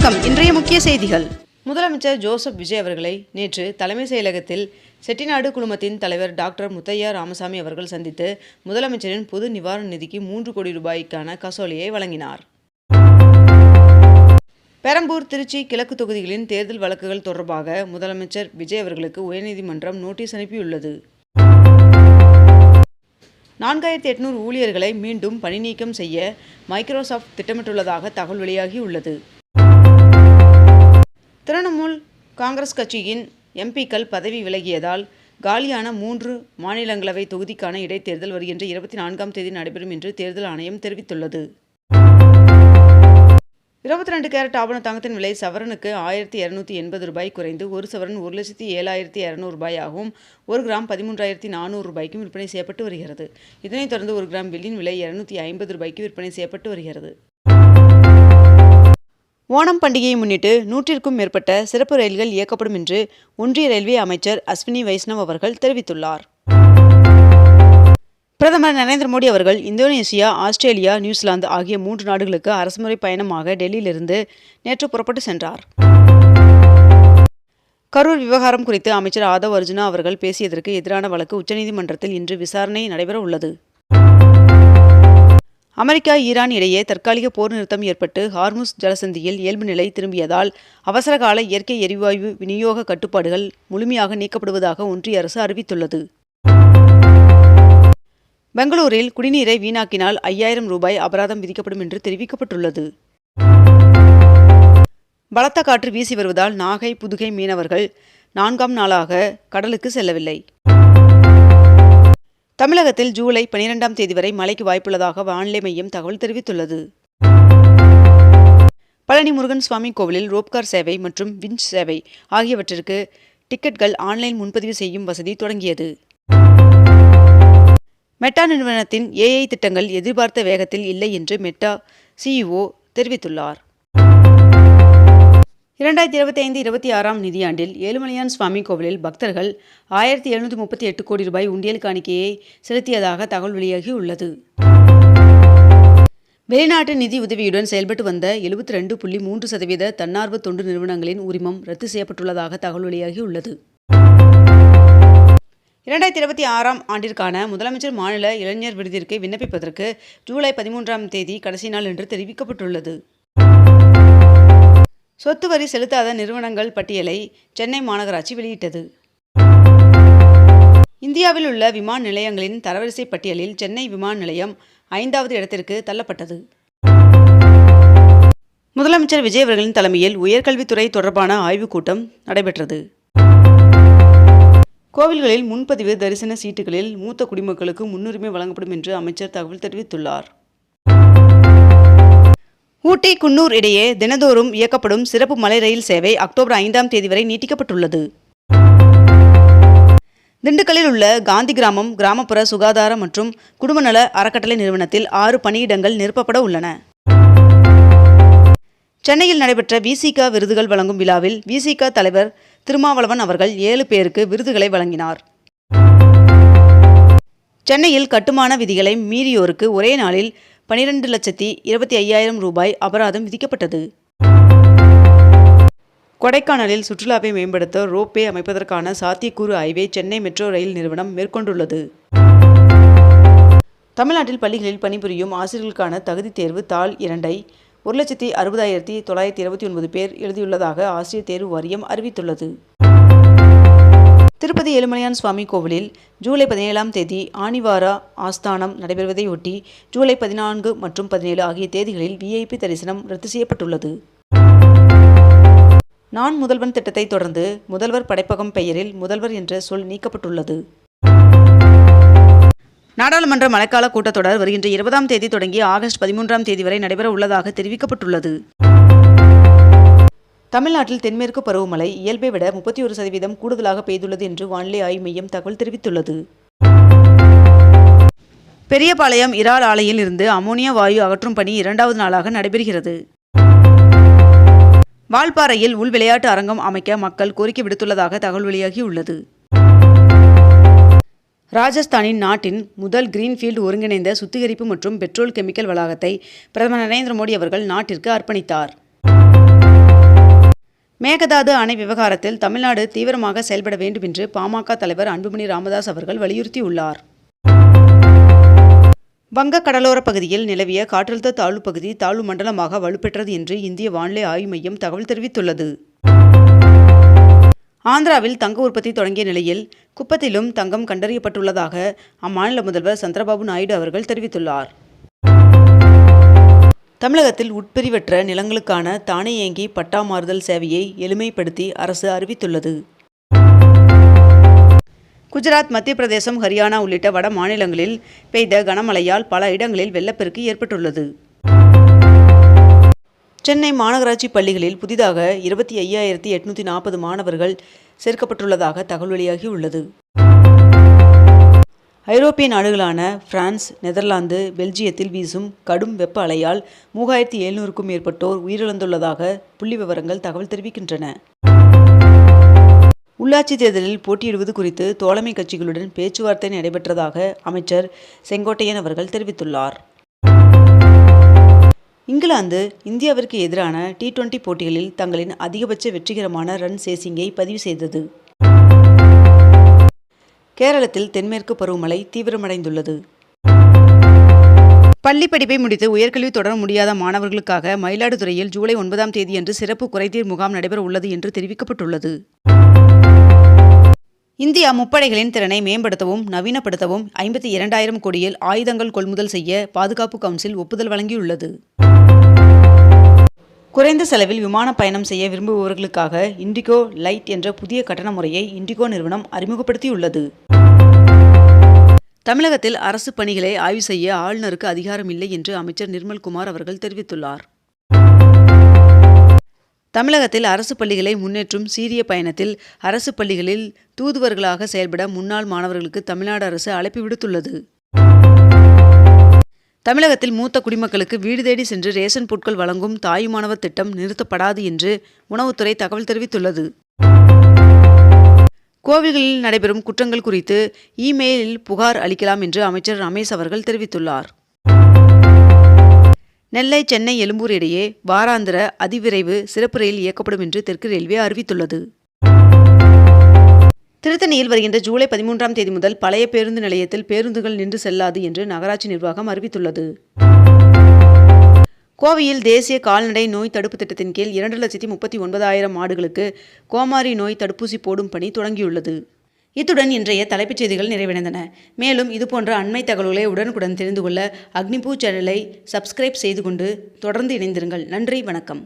வணக்கம். இன்றைய முக்கிய செய்திகள். முதலமைச்சர் ஜோசப் விஜய் அவர்களை நேற்று தலைமை செயலகத்தில் செட்டிநாடு குழுமத்தின் தலைவர் டாக்டர் முத்தையா ராமசாமி அவர்கள் சந்தித்து முதலமைச்சரின் பொது நிவாரண நிதிக்கு 3 கோடி ரூபாய்க்கான காசோலையை வழங்கினார். பெரம்பூர், திருச்சி கிழக்கு தொகுதிகளின் தேர்தல் வழக்குகள் தொடர்பாக முதலமைச்சர் விஜய் அவர்களுக்கு உயர்நீதிமன்றம் நோட்டீஸ் அனுப்பியுள்ளது. 4800 ஊழியர்களை மீண்டும் பணி நீக்கம் செய்ய மைக்ரோசாப்ட் திட்டமிட்டுள்ளதாக தகவல் வெளியாகியுள்ளது. திரிணாமுல் காங்கிரஸ் கட்சியின் எம்பிக்கள் பதவி விலகியதால் காலியான 3 மாநிலங்களவை தொகுதிக்கான இடைத்தேர்தல் வருகின்ற 24ஆம் தேதி நடைபெறும் என்று தேர்தல் ஆணையம் தெரிவித்துள்ளது. 22 கேரட் ஆபண தங்கத்தின் விலை சவரனுக்கு 1280 ரூபாய் குறைந்து 1 சவரன் 1,07,200 ரூபாயாகவும் 1 கிராம் 13,400 ரூபாய்க்கும் விற்பனை செய்யப்பட்டு வருகிறது. இதனைத் தொடர்ந்து 1 கிராம் வெள்ளியின் விலை 250 ரூபாய்க்கு விற்பனை செய்யப்பட்டு வருகிறது. ஓணம் பண்டிகையை முன்னிட்டு 100க்கும் மேற்பட்ட சிறப்பு ரயில்கள் இயக்கப்படும் என்று ஒன்றிய ரயில்வே அமைச்சர் அஸ்வினி வைஷ்ணவ் அவர்கள் தெரிவித்துள்ளார். பிரதமர் நரேந்திர மோடி அவர்கள் இந்தோனேசியா, ஆஸ்திரேலியா, நியூசிலாந்து ஆகிய 3 நாடுகளுக்கு அரசுமுறை பயணமாக டெல்லியிலிருந்து நேற்று புறப்பட்டு சென்றார். கரூர் விவகாரம் குறித்து அமைச்சர் ஆதவ் அர்ஜுனா அவர்கள் பேசியதற்கு எதிரான வழக்கு உச்சநீதிமன்றத்தில் இன்று விசாரணை நடைபெற உள்ளது. அமெரிக்கா, ஈரான் இடையே தற்காலிக போர் நிறுத்தம் ஏற்பட்டு ஹார்முஸ் ஜலசந்தியில் இயல்பு நிலை திரும்பியதால் அவசரகால இயற்கை எரிவாயு விநியோக கட்டுப்பாடுகள் முழுமையாக நீக்கப்படுவதாக ஒன்றிய அரசு அறிவித்துள்ளது. பெங்களூரில் குடிநீரை வீணாக்கினால் 5000 ரூபாய் அபராதம் விதிக்கப்படும் என்று தெரிவிக்கப்பட்டுள்ளது. பலத்த காற்று வீசி வருவதால் நாகை, புதுகை மீனவர்கள் 4ஆம் நாளாக கடலுக்கு செல்லவில்லை. தமிழகத்தில் ஜூலை 12ஆம் தேதி வரை மழைக்கு வாய்ப்புள்ளதாக வானிலை மையம் தகவல் தெரிவித்துள்ளது. பழனி முருகன் சுவாமி கோவிலில் ரோப்கார் சேவை மற்றும் விஞ்ச் சேவை ஆகியவற்றிற்கு டிக்கெட்கள் ஆன்லைன் முன்பதிவு செய்யும் வசதி தொடங்கியது. மெட்டா நிறுவனத்தின் AI திட்டங்கள் எதிர்பார்த்த வேகத்தில் இல்லை என்று மெட்டா CEO தெரிவித்துள்ளார். 2025-26ஆம் நிதியாண்டில் ஏழுமலையான் சுவாமி கோவிலில் பக்தர்கள் 1738 கோடி ரூபாய் உண்டியல் காணிக்கையை செலுத்தியதாக தகவல் வெளியாகியுள்ளது. வெளிநாட்டு நிதி உதவியுடன் செயல்பட்டு வந்த 72.3% தன்னார்வ தொண்டு நிறுவனங்களின் உரிமம் ரத்து செய்யப்பட்டுள்ளதாக தகவல் வெளியாகியுள்ளது. 2026ஆம் ஆண்டிற்கான முதலமைச்சர் மாநில இளைஞர் விருதிற்கு விண்ணப்பிப்பதற்கு ஜூலை 13ஆம் தேதி கடைசி நாள் என்று தெரிவிக்கப்பட்டுள்ளது. சொத்து வரி செலுத்தாத நிறுவனங்கள் பட்டியலை சென்னை மாநகராட்சி வெளியிட்டது. இந்தியாவில் உள்ள விமான நிலையங்களின் தரவரிசை பட்டியலில் சென்னை விமான நிலையம் 5வது இடத்திற்கு தள்ளப்பட்டது. முதலமைச்சர் விஜய் அவர்களின் தலைமையில் உயர்கல்வித்துறை தொடர்பான ஆய்வுக் கூட்டம் நடைபெற்றது. கோவில்களில் முன்பதிவு தரிசன சீட்டுகளில் மூத்த குடிமக்களுக்கு முன்னுரிமை வழங்கப்படும் என்று அமைச்சர் தகவல் தெரிவித்துள்ளார். ஊட்டி, குன்னூர் இடையே தினந்தோறும் இயக்கப்படும் சிறப்பு மலை ரயில் சேவை அக்டோபர் 5ஆம் தேதி வரை நீட்டிக்கப்பட்டுள்ளது. திண்டுக்கல்லில் உள்ள காந்தி கிராமம் கிராமப்புற சுகாதார மற்றும் குடும்பநல அறக்கட்டளை நிறுவனத்தில் 6 பணியிடங்கள் நிரப்பப்பட உள்ளன. சென்னையில் நடைபெற்ற VCK விருதுகள் வழங்கும் விழாவில் VCK தலைவர் திருமாவளவன் அவர்கள் 7 பேருக்கு விருதுகளை வழங்கினார். சென்னையில் கட்டுமான விதிகளை மீறியோருக்கு ஒரே நாளில் 12,25,000 ரூபாய் அபராதம் விதிக்கப்பட்டது. கொடைக்கானலில் சுற்றுலாவை மேம்படுத்த ரோப்வே அமைப்பதற்கான சாத்தியக்கூறு ஆய்வை சென்னை மெட்ரோ ரயில் நிறுவனம் மேற்கொண்டுள்ளது. தமிழ்நாட்டில் பள்ளிகளில் பணிபுரியும் ஆசிரியர்களுக்கான தகுதி தேர்வு தாள் 2ஐ 1,60,929 பேர் எழுதியுள்ளதாக ஆசிரியர் தேர்வு வாரியம் அறிவித்துள்ளது. திருப்பதி ஏழுமலையான் சுவாமி கோவிலில் ஜூலை 17ஆம் தேதி ஆனிவார ஆஸ்தானம் நடைபெறுவதையொட்டி ஜூலை 14 மற்றும் 17 ஆகிய தேதிகளில் VIP தரிசனம் ரத்து செய்யப்பட்டுள்ளது. நான் முதல்வன் திட்டத்தை தொடர்ந்து முதல்வர் படைப்பகம் பெயரில் முதல்வர் என்ற சொல் நீக்கப்பட்டுள்ளது. நாடாளுமன்ற மழைக்கால கூட்டத்தொடர் வருகின்ற 20ஆம் தேதி தொடங்கி ஆகஸ்ட் 13ஆம் தேதி வரை நடைபெற உள்ளதாக தெரிவிக்கப்பட்டுள்ளது. தமிழ்நாட்டில் தென்மேற்கு பருவமழை இயல்பை விட 31% கூடுதலாக பெய்துள்ளது என்று வானிலை ஆய்வு மையம் தகவல் தெரிவித்துள்ளது. பெரியபாளையம் இறால் ஆலையில் இருந்து அமோனியா வாயு அகற்றும் பணி 2வது நாளாக நடைபெறுகிறது. வால்பாறையில் உள் விளையாட்டு அரங்கம் அமைக்க மக்கள் கோரிக்கை விடுத்துள்ளதாக தகவல் வெளியாகியுள்ளது. ராஜஸ்தானின் நாட்டின் முதல் கிரீன்ஃபீல்டு ஒருங்கிணைந்த சுத்திகரிப்பு மற்றும் பெட்ரோல் கெமிக்கல் வளாகத்தை பிரதமர் நரேந்திர மோடி அவர்கள் நாட்டிற்கு அர்ப்பணித்தார். மேகதாது அணை விவகாரத்தில் தமிழ்நாடு தீவிரமாக செயல்பட வேண்டும் என்று பாமக தலைவர் அன்புமணி ராமதாஸ் அவர்கள் வலியுறுத்தியுள்ளார். வங்க கடலோர பகுதியில் நிலவிய காற்றழுத்த தாழ்வு பகுதி தாழ்வு மண்டலமாக வலுப்பெற்றது என்று இந்திய வானிலை ஆய்வு மையம் தகவல் தெரிவித்துள்ளது. ஆந்திராவில் தங்க உற்பத்தி தொடங்கிய நிலையில் குப்பத்திலும் தங்கம் கண்டறியப்பட்டுள்ளதாக அம்மாநில முதல்வர் சந்திரபாபு நாயுடு அவர்கள் தெரிவித்துள்ளார். தமிழகத்தில் உட்பிரிவற்ற நிலங்களுக்கான தானியங்கி பட்டா மாறுதல் சேவையை எளிமைப்படுத்தி அரசு அறிவித்துள்ளது. குஜராத், மத்திய பிரதேசம், ஹரியானா உள்ளிட்ட வட மாநிலங்களில் பெய்த கனமழையால் பல இடங்களில் வெள்ளப்பெருக்கு ஏற்பட்டுள்ளது. சென்னை மாநகராட்சி பள்ளிகளில் புதிதாக 25,840 மாணவர்கள் சேர்க்கப்பட்டுள்ளதாக தகவல் வெளியாகியுள்ளது. ஐரோப்பிய நாடுகளான பிரான்ஸ், நெதர்லாந்து, பெல்ஜியத்தில் வீசும் கடும் வெப்ப அலையால் 3700க்கும் மேற்பட்டோர் உயிரிழந்துள்ளதாக புள்ளிவிவரங்கள் தகவல் தெரிவிக்கின்றன. உள்ளாட்சி தேர்தலில் போட்டியிடுவது குறித்து தோழமை கட்சிகளுடன் பேச்சுவார்த்தை நடைபெற்றதாக அமைச்சர் செங்கோட்டையன் அவர்கள் தெரிவித்துள்ளார். இங்கிலாந்து இந்தியாவிற்கு எதிரான T20 போட்டிகளில் தங்களின் அதிகபட்ச வெற்றிகரமான ரன் சேசிங்கை பதிவு செய்தது. கேரளத்தில் தென்மேற்கு பருவமழை தீவிரமடைந்துள்ளது. பள்ளி படிப்பை முடித்து உயர்கல்வி தொடர முடியாத மாணவர்களுக்காக மயிலாடுதுறையில் ஜூலை 9ஆம் தேதியன்று சிறப்பு குறைதீர் முகாம் நடைபெற உள்ளது என்று தெரிவிக்கப்பட்டுள்ளது. இந்தியா முப்படைகளின் திறனை மேம்படுத்தவும் நவீனப்படுத்தவும் 52,000 கோடியில் ஆயுதங்கள் கொள்முதல் செய்ய பாதுகாப்பு கவுன்சில் ஒப்புதல் வழங்கியுள்ளது. குறைந்த செலவில் விமான பயணம் செய்ய விரும்புபவர்களுக்காக இண்டிகோ லைட் என்ற புதிய கட்டண முறையை இண்டிகோ நிறுவனம் அறிமுகப்படுத்தியுள்ளது. தமிழகத்தில் அரசு பணிகளை ஆய்வு செய்ய ஆளுநருக்கு அதிகாரம் இல்லை என்று அமைச்சர் நிர்மல்குமார் அவர்கள் தெரிவித்துள்ளார். தமிழகத்தில் அரசு பள்ளிகளை முன்னேற்றும் சீரிய பயணத்தில் அரசு பள்ளிகளில் தூதுவர்களாக செயல்பட முன்னாள் மாணவர்களுக்கு தமிழ்நாடு அரசு அழைப்பு விடுத்துள்ளது. தமிழகத்தில் மூத்த குடிமக்களுக்கு வீடு தேடி சென்று ரேஷன் பொருட்கள் வழங்கும் தாயுமானவர் திட்டம் நிறுத்தப்படாது என்று உணவுத்துறை தகவல் தெரிவித்துள்ளது. கோவில்களில் நடைபெறும் குற்றங்கள் குறித்து இமெயிலில் புகார் அளிக்கலாம் என்று அமைச்சர் ரமேஷ் அவர்கள் தெரிவித்துள்ளார். நெல்லை, சென்னை, எழும்பூர் இடையே வாராந்திர அதிவிரைவு சிறப்பு ரயில் இயக்கப்படும் என்று தெற்கு ரயில்வே அறிவித்துள்ளது. திருத்தணியில் வருகின்ற ஜூலை 13ஆம் தேதி முதல் பழைய பேருந்து நிலையத்தில் பேருந்துகள் நின்று செல்லாது என்று நகராட்சி நிர்வாகம் அறிவித்துள்ளது. கோவையில் தேசிய கால்நடை நோய் தடுப்பு திட்டத்தின் கீழ் 2,39,000 மாடுகளுக்கு கோமாரி நோய் தடுப்பூசி போடும் பணி தொடங்கியுள்ளது. இத்துடன் இன்றைய தலைப்புச் செய்திகள் நிறைவடைந்தன. மேலும் இதுபோன்ற அண்மை தகவல்களை உடனுக்குடன் தெரிந்து கொள்ள அக்னிபூ சேனலை சப்ஸ்கிரைப் செய்து கொண்டு தொடர்ந்து இணைந்திருங்கள். நன்றி, வணக்கம்.